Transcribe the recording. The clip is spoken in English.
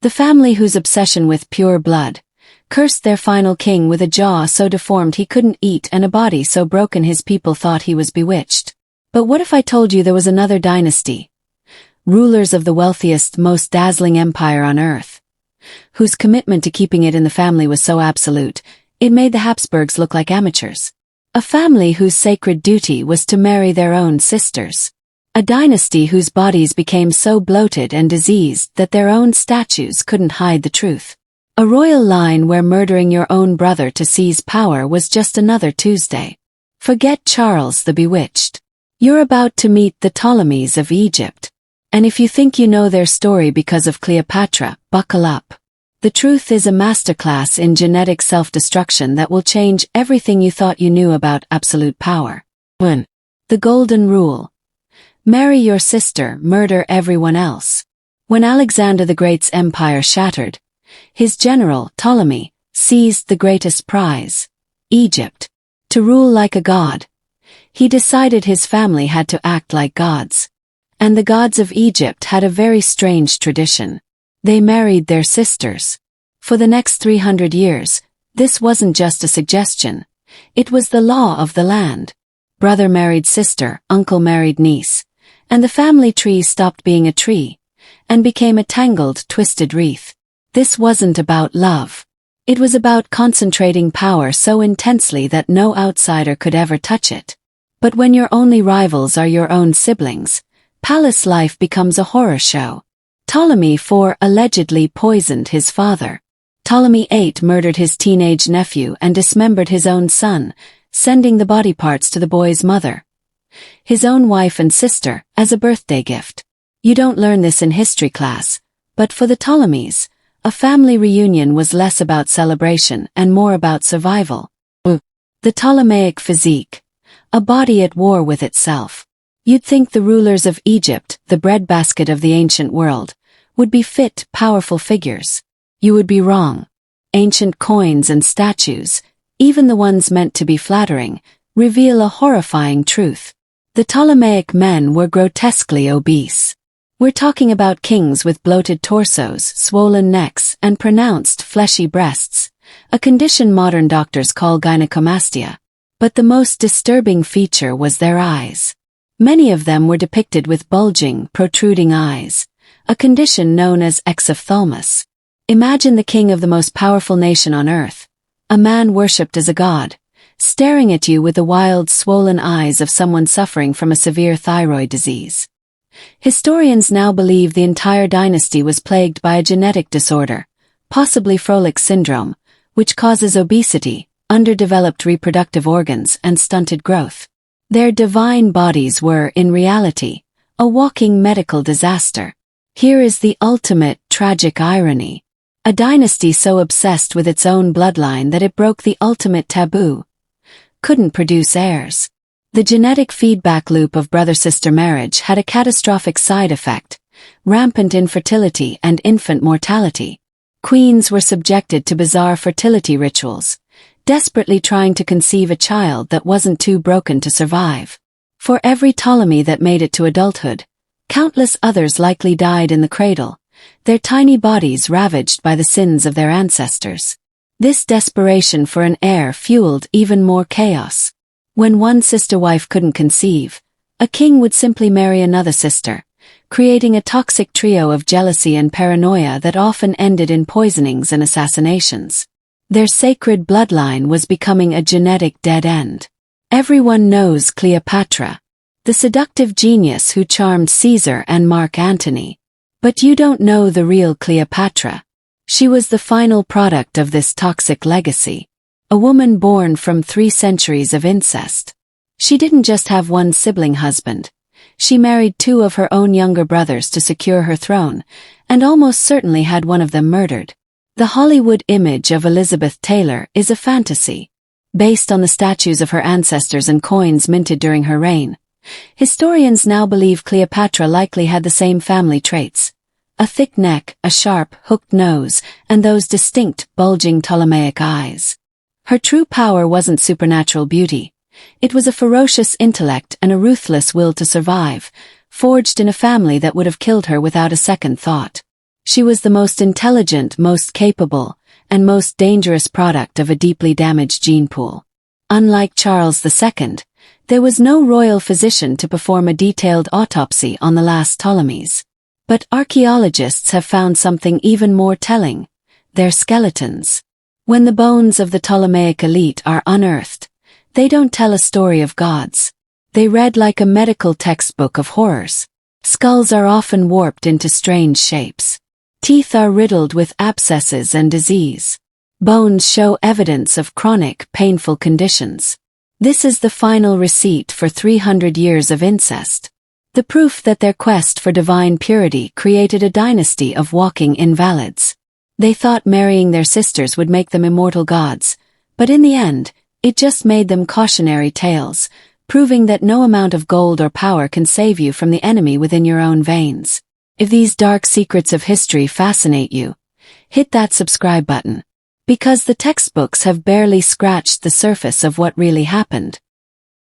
The family whose obsession with pure blood cursed their final king with a jaw so deformed he couldn't eat and a body so broken his people thought he was bewitched. But what if I told you there was another dynasty? Rulers of the wealthiest, most dazzling empire on earth, whose commitment to keeping it in the family was so absolute, it made the Habsburgs look like amateurs. A family whose sacred duty was to marry their own sisters. A dynasty whose bodies became so bloated and diseased that their own statues couldn't hide the truth. A royal line where murdering your own brother to seize power was just another Tuesday. Forget Charles the Bewitched. You're about to meet the Ptolemies of Egypt. And if you think you know their story because of Cleopatra, buckle up. The truth is a masterclass in genetic self-destruction that will change everything you thought you knew about absolute power. 1. The Golden Rule. Marry your sister, murder everyone else. When Alexander the Great's empire shattered, his general, Ptolemy, seized the greatest prize, Egypt. To rule like a god, he decided his family had to act like gods. And the gods of Egypt had a very strange tradition. They married their sisters. For the next 300 years, this wasn't just a suggestion. It was the law of the land. Brother married sister, uncle married niece, and the family tree stopped being a tree and became a tangled, twisted wreath. This wasn't about love. It was about concentrating power so intensely that no outsider could ever touch it. But when your only rivals are your own siblings, palace life becomes a horror show. Ptolemy IV allegedly poisoned his father. Ptolemy VIII murdered his teenage nephew and dismembered his own son, sending the body parts to the boy's mother, his own wife and sister, as a birthday gift. You don't learn this in history class, but for the Ptolemies, a family reunion was less about celebration and more about survival. The Ptolemaic physique. A body at war with itself. You'd think the rulers of Egypt, the breadbasket of the ancient world, would be fit, powerful figures. You would be wrong. Ancient coins and statues, even the ones meant to be flattering, reveal a horrifying truth. The Ptolemaic men were grotesquely obese. We're talking about kings with bloated torsos, swollen necks, and pronounced fleshy breasts, a condition modern doctors call gynecomastia. But the most disturbing feature was their eyes. Many of them were depicted with bulging, protruding eyes, a condition known as exophthalmos. Imagine the king of the most powerful nation on earth, a man worshipped as a god, staring at you with the wild, swollen eyes of someone suffering from a severe thyroid disease. Historians now believe the entire dynasty was plagued by a genetic disorder, possibly Froelich syndrome, which causes obesity, underdeveloped reproductive organs, and stunted growth. Their divine bodies were, in reality, a walking medical disaster. Here is the ultimate tragic irony. A dynasty so obsessed with its own bloodline that it broke the ultimate taboo. Couldn't produce heirs. The genetic feedback loop of brother-sister marriage had a catastrophic side effect: rampant infertility and infant mortality. Queens were subjected to bizarre fertility rituals, desperately trying to conceive a child that wasn't too broken to survive. For every Ptolemy that made it to adulthood, countless others likely died in the cradle, their tiny bodies ravaged by the sins of their ancestors. This desperation for an heir fueled even more chaos. When one sister-wife couldn't conceive, a king would simply marry another sister, creating a toxic trio of jealousy and paranoia that often ended in poisonings and assassinations. Their sacred bloodline was becoming a genetic dead end. Everyone knows Cleopatra, the seductive genius who charmed Caesar and Mark Antony. But you don't know the real Cleopatra. She was the final product of this toxic legacy. A woman born from 3 centuries of incest. She didn't just have one sibling husband. She married 2 of her own younger brothers to secure her throne, and almost certainly had one of them murdered. The Hollywood image of Elizabeth Taylor is a fantasy, based on the statues of her ancestors and coins minted during her reign. Historians now believe Cleopatra likely had the same family traits: a thick neck, a sharp, hooked nose, and those distinct, bulging Ptolemaic eyes. Her true power wasn't supernatural beauty. It was a ferocious intellect and a ruthless will to survive, forged in a family that would have killed her without a second thought. She was the most intelligent, most capable, and most dangerous product of a deeply damaged gene pool. Unlike Charles II, there was no royal physician to perform a detailed autopsy on the last Ptolemies. But archaeologists have found something even more telling: their skeletons. When the bones of the Ptolemaic elite are unearthed, they don't tell a story of gods. They read like a medical textbook of horrors. Skulls are often warped into strange shapes. Teeth are riddled with abscesses and disease. Bones show evidence of chronic, painful conditions. This is the final receipt for 300 years of incest. The proof that their quest for divine purity created a dynasty of walking invalids. They thought marrying their sisters would make them immortal gods, but in the end, it just made them cautionary tales, proving that no amount of gold or power can save you from the enemy within your own veins. If these dark secrets of history fascinate you, hit that subscribe button. Because the textbooks have barely scratched the surface of what really happened.